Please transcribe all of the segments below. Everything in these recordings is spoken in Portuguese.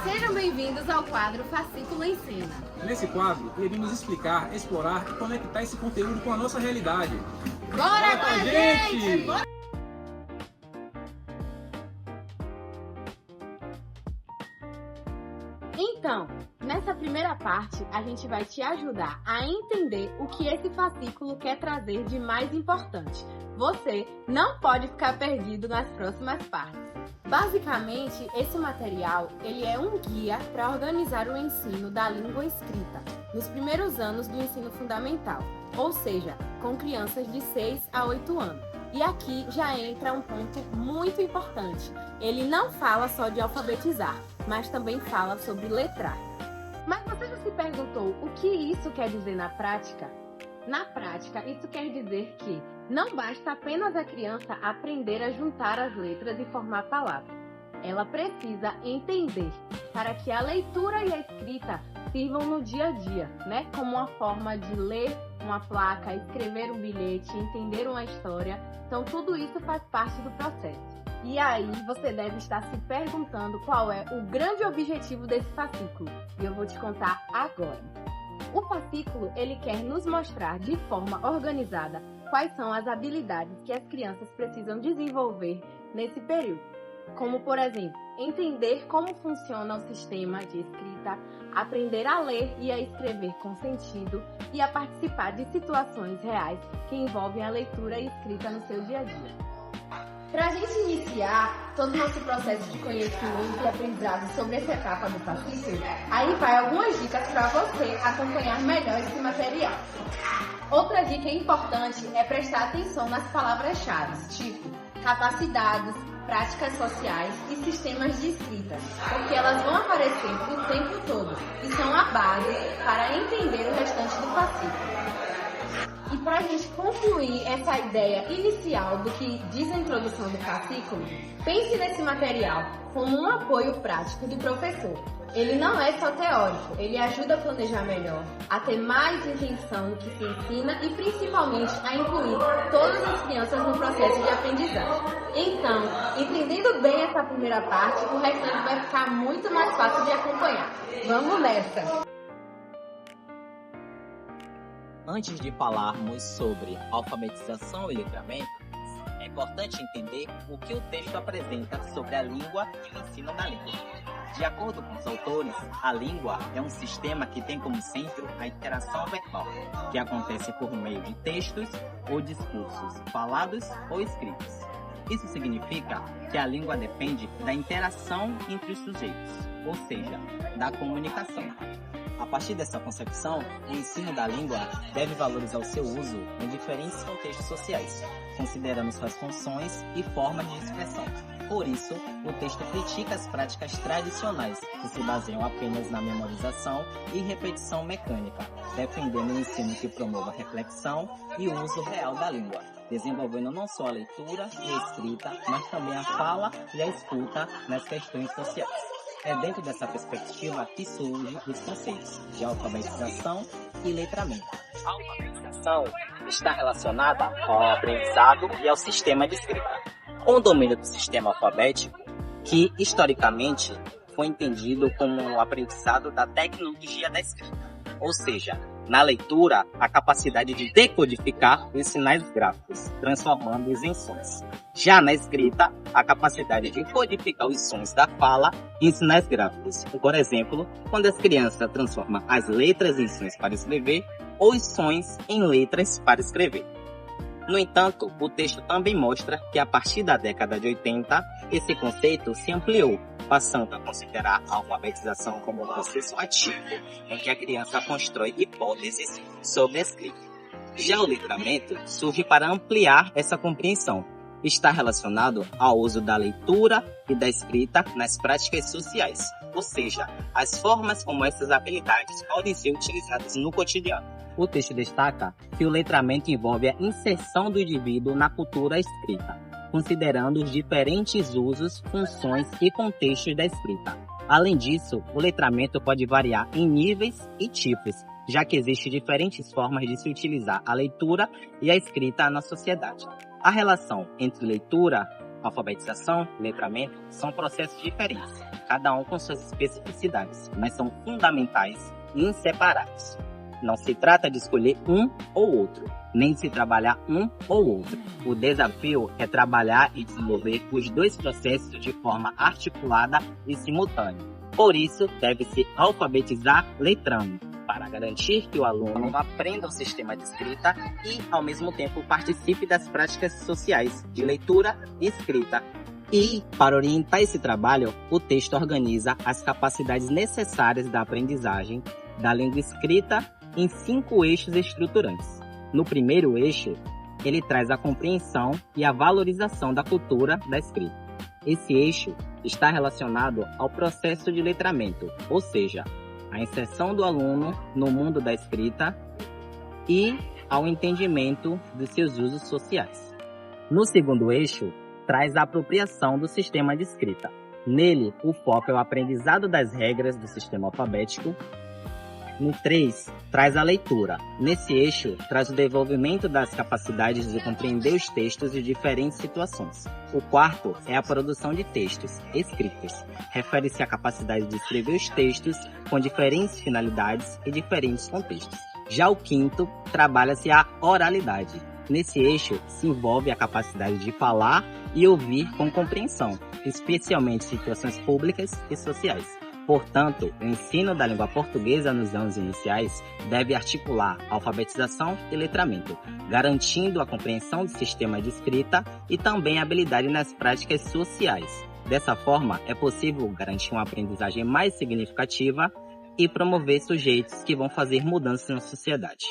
Sejam bem-vindos ao quadro Fascículo Ensina. Nesse quadro, iremos explicar, explorar e conectar esse conteúdo com a nossa realidade. Bora com a gente! Bora! Então, nessa primeira parte, a gente vai te ajudar a entender o que esse fascículo quer trazer de mais importante. Você não pode ficar perdido nas próximas partes. Basicamente, esse material ele é um guia para organizar o ensino da língua escrita nos primeiros anos do ensino fundamental, ou seja, com crianças de 6 a 8 anos. E aqui já entra um ponto muito importante. Ele não fala só de alfabetizar, mas também fala sobre letrar. Mas você já se perguntou o que isso quer dizer na prática? Na prática, isso quer dizer que não basta apenas a criança aprender a juntar as letras e formar palavras. Ela precisa entender para que a leitura e a escrita sirvam no dia a dia, né? Como uma forma de ler uma placa, escrever um bilhete, entender uma história. Então, tudo isso faz parte do processo. E aí, você deve estar se perguntando qual é o grande objetivo desse fascículo. E eu vou te contar agora. O fascículo, ele quer nos mostrar de forma organizada quais são as habilidades que as crianças precisam desenvolver nesse período. Como, por exemplo, entender como funciona o sistema de escrita, aprender a ler e a escrever com sentido e a participar de situações reais que envolvem a leitura e escrita no seu dia a dia. Para a gente iniciar todo o nosso processo de conhecimento e aprendizado sobre essa etapa do fascículo, aí vai algumas dicas para você acompanhar melhor esse material. Outra dica importante é prestar atenção nas palavras-chave, tipo capacidades, práticas sociais e sistemas de escrita, porque elas vão aparecer o tempo todo e são a base para entender o restante do fascículo. E para a gente concluir essa ideia inicial do que diz a introdução do fascículo, pense nesse material como um apoio prático do professor. Ele não é só teórico, ele ajuda a planejar melhor, a ter mais intenção no que se ensina e principalmente a incluir todas as crianças no processo de aprendizagem. Então, entendendo bem essa primeira parte, o restante vai ficar muito mais fácil de acompanhar. Vamos nessa! Antes de falarmos sobre alfabetização e letramento, é importante entender o que o texto apresenta sobre a língua e o ensino da língua. De acordo com os autores, a língua é um sistema que tem como centro a interação verbal, que acontece por meio de textos ou discursos falados ou escritos. Isso significa que a língua depende da interação entre os sujeitos, ou seja, da comunicação. A partir dessa concepção, o ensino da língua deve valorizar o seu uso em diferentes contextos sociais, considerando suas funções e formas de expressão. Por isso, o texto critica as práticas tradicionais, que se baseiam apenas na memorização e repetição mecânica, defendendo um ensino que promova a reflexão e o uso real da língua, desenvolvendo não só a leitura e a escrita, mas também a fala e a escuta nas questões sociais. É dentro dessa perspectiva que surgem os conceitos de alfabetização e letramento. A alfabetização está relacionada ao aprendizado e ao sistema de escrita. Com o domínio do sistema alfabético, que historicamente foi entendido como o aprendizado da tecnologia da escrita, ou seja, na leitura, a capacidade de decodificar os sinais gráficos, transformando-os em sons. Já na escrita, a capacidade de codificar os sons da fala em sinais gráficos. Por exemplo, quando as crianças transformam as letras em sons para escrever ou os sons em letras para escrever. No entanto, o texto também mostra que a partir da década de 80, esse conceito se ampliou, passando a considerar a alfabetização como um processo ativo, em que a criança constrói hipóteses sobre a escrita. Já o letramento surge para ampliar essa compreensão. Está relacionado ao uso da leitura e da escrita nas práticas sociais, ou seja, as formas como essas habilidades podem ser utilizadas no cotidiano. O texto destaca que o letramento envolve a inserção do indivíduo na cultura escrita, considerando os diferentes usos, funções e contextos da escrita. Além disso, o letramento pode variar em níveis e tipos, já que existem diferentes formas de se utilizar a leitura e a escrita na sociedade. A relação entre leitura Alfabetização e letramento são processos diferentes, cada um com suas especificidades, mas são fundamentais e inseparáveis. Não se trata de escolher um ou outro, nem de se trabalhar um ou outro. O desafio é trabalhar e desenvolver os dois processos de forma articulada e simultânea. Por isso, deve-se alfabetizar letrando, para garantir que o aluno aprenda o sistema de escrita e, ao mesmo tempo, participe das práticas sociais de leitura e escrita. E, para orientar esse trabalho, o texto organiza as capacidades necessárias da aprendizagem da língua escrita em 5 eixos estruturantes. No primeiro eixo, ele traz a compreensão e a valorização da cultura da escrita. Esse eixo está relacionado ao processo de letramento, ou seja, a inserção do aluno no mundo da escrita e ao entendimento dos seus usos sociais. No segundo eixo, traz a apropriação do sistema de escrita. Nele, o foco é o aprendizado das regras do sistema alfabético. No 3, traz a leitura. Nesse eixo, traz o desenvolvimento das capacidades de compreender os textos de diferentes situações. O 4 é a produção de textos escritos. Refere-se à capacidade de escrever os textos com diferentes finalidades e diferentes contextos. Já o 5º, trabalha-se a oralidade. Nesse eixo, se envolve a capacidade de falar e ouvir com compreensão, especialmente em situações públicas e sociais. Portanto, o ensino da língua portuguesa nos anos iniciais deve articular alfabetização e letramento, garantindo a compreensão do sistema de escrita e também a habilidade nas práticas sociais. Dessa forma, é possível garantir uma aprendizagem mais significativa e promover sujeitos que vão fazer mudanças na sociedade.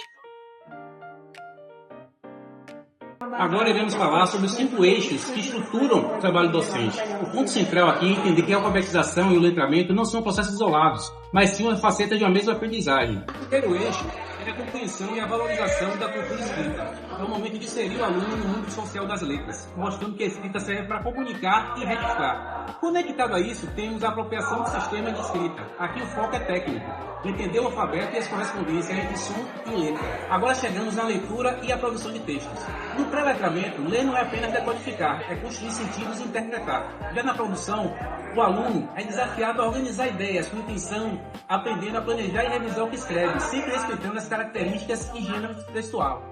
Agora iremos falar sobre os 5 eixos que estruturam o trabalho docente. O ponto central aqui é entender que a alfabetização e o letramento não são processos isolados, mas sim uma faceta de uma mesma aprendizagem. O primeiro eixo é a compreensão e a valorização da cultura escrita. É o momento de inserir o aluno no mundo social das letras, mostrando que a escrita serve para comunicar e registrar. Conectado a isso, temos a apropriação do sistema de escrita. Aqui o foco é técnico, entender o alfabeto e as correspondências entre som e letra. Agora chegamos na leitura e a produção de textos. No pré-letramento, ler não é apenas decodificar, é construir sentidos e interpretar. Já na produção, o aluno é desafiado a organizar ideias com intenção, aprendendo a planejar e revisar o que escreve, sempre respeitando as características e gênero textual.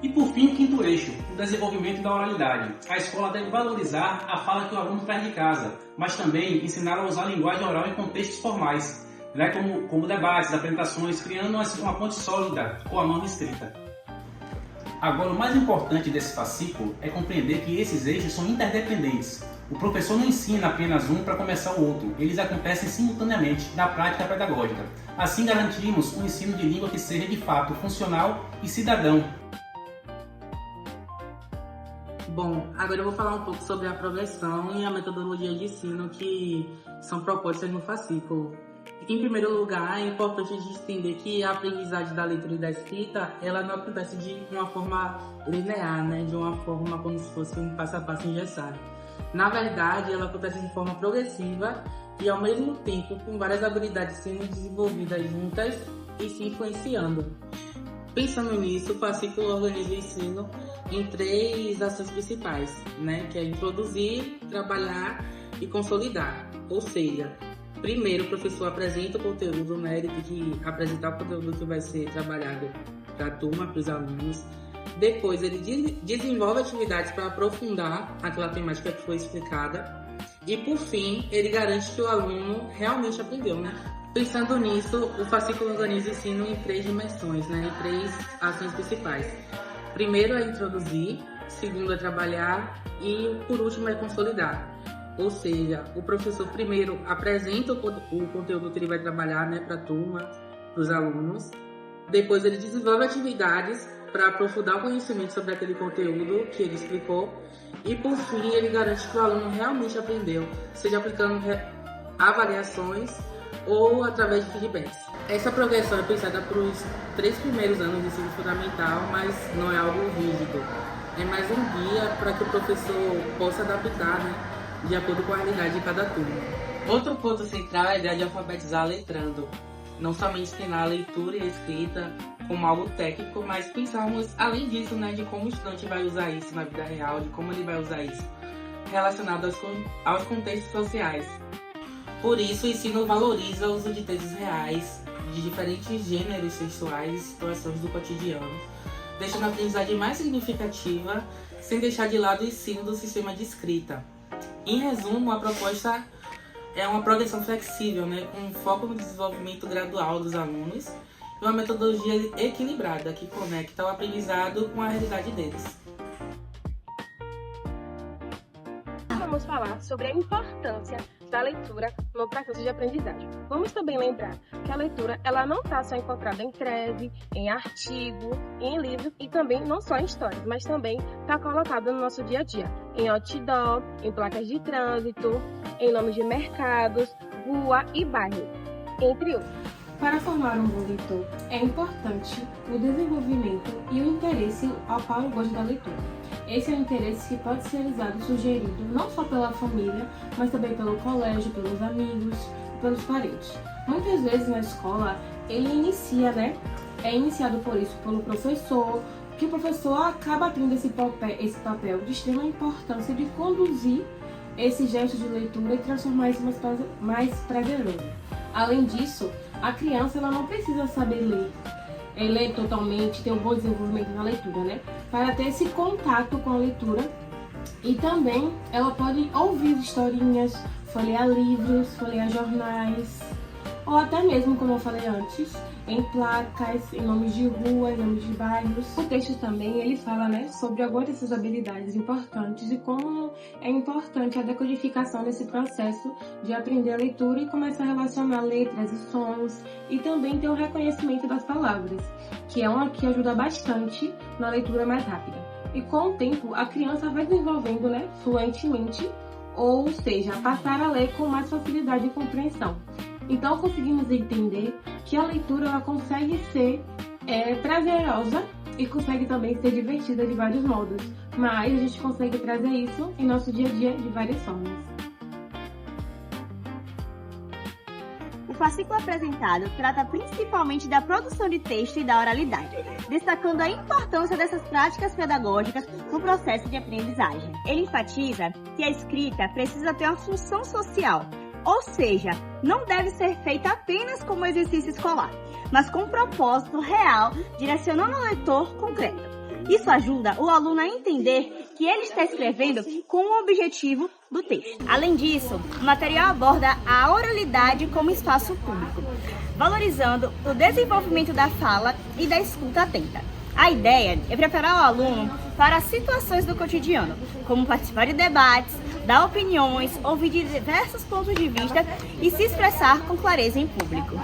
E por fim, o 5º eixo, o desenvolvimento da oralidade. A escola deve valorizar a fala que o aluno traz de casa, mas também ensinar a usar a linguagem oral em contextos formais, né, como debates, apresentações, criando uma ponte sólida com a mão escrita. Agora, o mais importante desse fascículo é compreender que esses eixos são interdependentes. O professor não ensina apenas um para começar o outro, eles acontecem simultaneamente na prática pedagógica. Assim garantimos um ensino de língua que seja de fato funcional e cidadão. Bom, agora eu vou falar um pouco sobre a progressão e a metodologia de ensino que são propostas no fascículo. Em primeiro lugar, é importante a gente entender que a aprendizagem da leitura e da escrita, ela não acontece de uma forma linear, né? De uma forma como se fosse um passo a passo engessado. Na verdade, ela acontece de forma progressiva e, ao mesmo tempo, com várias habilidades sendo desenvolvidas juntas e se influenciando. Pensando nisso, o fascículo organiza o ensino em 3 ações principais, né? Que é introduzir, trabalhar e consolidar. Ou seja, primeiro o professor apresenta o conteúdo, né? Ele tem que apresentar o conteúdo que vai ser trabalhado para a turma, para os alunos. Depois ele desenvolve atividades para aprofundar aquela temática que foi explicada. E por fim, ele garante que o aluno realmente aprendeu, né? Pensando nisso, o fascículo organiza o ensino em 3 dimensões, né? Em 3 ações principais. Primeiro é introduzir, segundo é trabalhar e por último é consolidar. Ou seja, o professor primeiro apresenta o conteúdo que ele vai trabalhar, né, para a turma, para os alunos. Depois ele desenvolve atividades para aprofundar o conhecimento sobre aquele conteúdo que ele explicou. E por fim ele garante que o aluno realmente aprendeu, seja aplicando avaliações ou através de feedbacks. Essa progressão é pensada para os 3 primeiros anos do ensino fundamental, mas não é algo rígido. É mais um guia para que o professor possa adaptar, né, de acordo com a realidade de cada turma. Outro ponto central é a ideia de alfabetizar letrando. Não somente ensinar a leitura e a escrita, como algo técnico, mas pensarmos, além disso, né, de como o estudante vai usar isso na vida real, de como ele vai usar isso relacionado aos contextos sociais. Por isso, o ensino valoriza o uso de textos reais, de diferentes gêneros textuais e situações do cotidiano, deixando a aprendizagem mais significativa, sem deixar de lado o ensino do sistema de escrita. Em resumo, a proposta é uma progressão flexível, né, com foco no desenvolvimento gradual dos alunos e uma metodologia equilibrada que conecta o aprendizado com a realidade deles. Vamos falar sobre a importância da leitura no processo de aprendizagem. Vamos também lembrar que a leitura ela não está só encontrada em tese, em artigo, em livros e também não só em histórias, mas também está colocada no nosso dia a dia, em outdoor, em placas de trânsito, em nomes de mercados, rua e bairro, entre outros. Para formar um bom leitor, é importante o desenvolvimento e o interesse ao qual eu gosto da leitura. Esse é um interesse que pode ser realizado e sugerido não só pela família, mas também pelo colégio, pelos amigos, pelos parentes. Muitas vezes na escola, ele é iniciado por isso pelo professor, que o professor acaba tendo esse papel de extrema importância de conduzir esse gesto de leitura e transformar isso mais prazeroso. Além disso, a criança ela não precisa saber ler totalmente, ter um bom desenvolvimento na leitura, né? Para ter esse contato com a leitura. E também ela pode ouvir historinhas, folhear livros, folhear jornais, ou até mesmo, como eu falei antes, em placas, em nomes de rua, em nomes de bairros. O texto também ele fala, né, sobre algumas dessas habilidades importantes e como é importante a decodificação desse processo de aprender a leitura e começar a relacionar letras e sons e também ter o reconhecimento das palavras, que é uma que ajuda bastante na leitura mais rápida. E com o tempo, a criança vai desenvolvendo, né, fluentemente, ou seja, passar a ler com mais facilidade e compreensão. Então, conseguimos entender que a leitura ela consegue ser prazerosa e consegue também ser divertida de vários modos, mas a gente consegue trazer isso em nosso dia a dia de várias formas. O fascículo apresentado trata principalmente da produção de texto e da oralidade, destacando a importância dessas práticas pedagógicas no processo de aprendizagem. Ele enfatiza que a escrita precisa ter uma função social, ou seja, não deve ser feita apenas como exercício escolar, mas com um propósito real, direcionando ao leitor concreto. Isso ajuda o aluno a entender que ele está escrevendo com o objetivo do texto. Além disso, o material aborda a oralidade como espaço público, valorizando o desenvolvimento da fala e da escuta atenta. A ideia é preparar o aluno para as situações do cotidiano, como participar de debates, dar opiniões, ouvir diversos pontos de vista e se expressar com clareza em público.